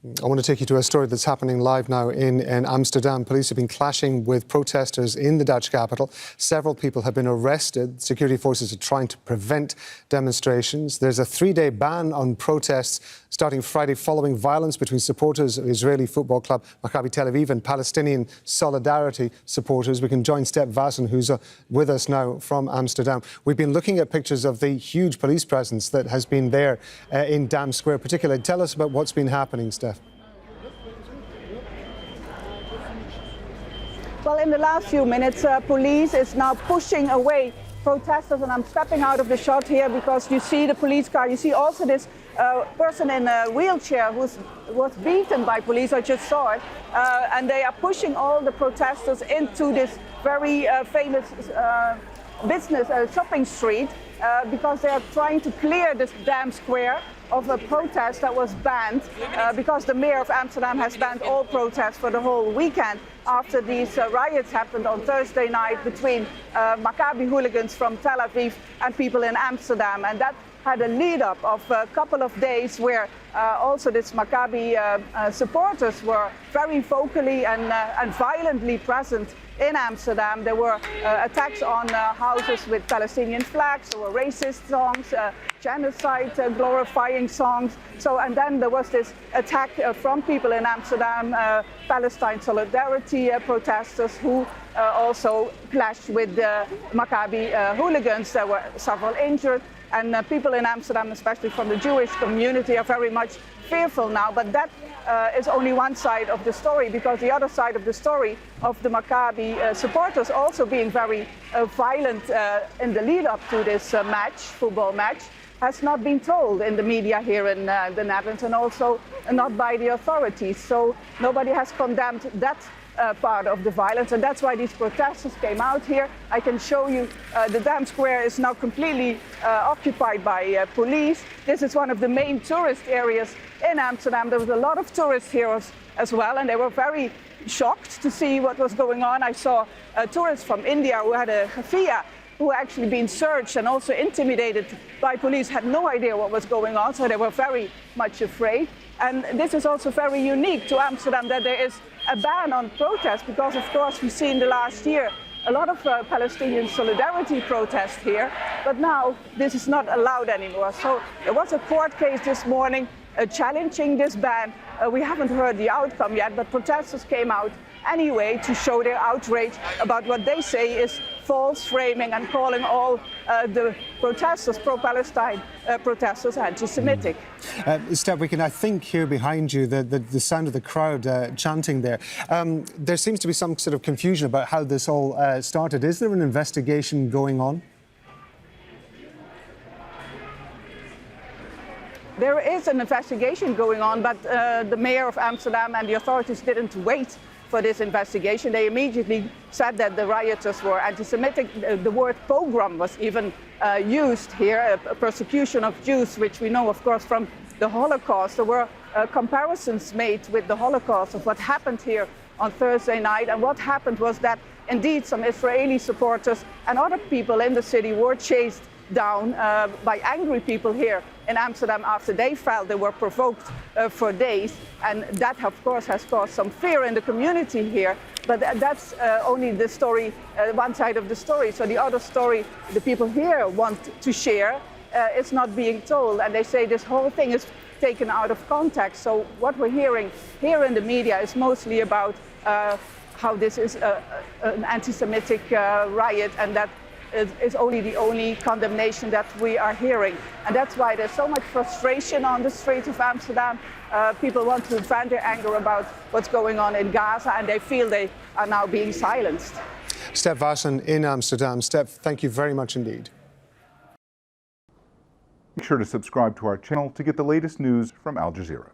I want to take you to a story that's happening live now in Amsterdam. Police have been clashing with protesters in the Dutch capital. Several people have been arrested. Security forces are trying to prevent demonstrations. There's a 3-day ban on protests starting Friday following violence between supporters of Israeli football club Maccabi Tel Aviv and Palestinian Solidarity supporters. We can join Vaessen, who's with us now from Amsterdam. We've been looking at pictures of the huge police presence that has been there in Dam Square particularly. Tell us about what's been happening, Steph. Well, in the last few minutes, police is now pushing away protesters, and I'm stepping out of the shot here because you see the police car. You see also this person in a wheelchair who was beaten by police. I just saw it. And they are pushing all the protesters into this very famous business shopping street because they are trying to clear this Dam Square of a protest that was banned because the mayor of Amsterdam has banned all protests for the whole weekend after these riots happened on Thursday night between Maccabi hooligans from Tel Aviv and people in Amsterdam. And that had a lead up of a couple of days where also this Maccabi supporters were very vocally and violently present in Amsterdam. There were attacks on houses with Palestinian flags, there were racist songs, genocide glorifying songs. And then there was this attack from people in Amsterdam, Palestine Solidarity protesters who also clashed with the Maccabi hooligans. There were several injured. And people in Amsterdam, especially from the Jewish community, are very much fearful now. But that is only one side of the story, because the other side of the story of the Maccabi supporters also being very violent in the lead up to this football match, has not been told in the media here in the Netherlands, and also not by the authorities. So nobody has condemned that part of the violence, and that's why these protesters came out here. I can show you the Dam Square is now completely occupied by police. This is one of the main tourist areas in Amsterdam. There was a lot of tourists here as well, and they were very shocked to see what was going on. I saw tourists from India who had a keffiyeh, who were actually being searched and also intimidated by police, had no idea what was going on, so they were very much afraid. And this is also very unique to Amsterdam, that there is a ban on protests, because of course we see in the last year a lot of Palestinian solidarity protests here, but now this is not allowed anymore. So there was a court case this morning challenging this ban. We haven't heard the outcome yet, but protesters came out anyway to show their outrage about what they say is false framing and calling all the protesters, pro-Palestine protesters, anti-Semitic. Steph, we can, I think, hear behind you the sound of the crowd chanting there. There seems to be some sort of confusion about how this all started. Is there an investigation going on? There is an investigation going on, but the mayor of Amsterdam and the authorities didn't wait for this investigation. They immediately said that the rioters were anti-Semitic. The word pogrom was even used here, a persecution of Jews, which we know, of course, from the Holocaust. There were comparisons made with the Holocaust of what happened here on Thursday night. And what happened was that indeed some Israeli supporters and other people in the city were chased down by angry people here in Amsterdam after they felt they were provoked for days. And that, of course, has caused some fear in the community here. But that's only the story, one side of the story. So the other story the people here want to share is not being told. And they say this whole thing is taken out of context. So what we're hearing here in the media is mostly about how this is an anti-Semitic riot, and that is only the only condemnation that we are hearing. And that's why there's so much frustration on the streets of Amsterdam. People want to vent their anger about what's going on in Gaza, and they feel they are now being silenced. Vaessen in Amsterdam. Steph, thank you very much indeed. Make sure to subscribe to our channel to get the latest news from Al Jazeera.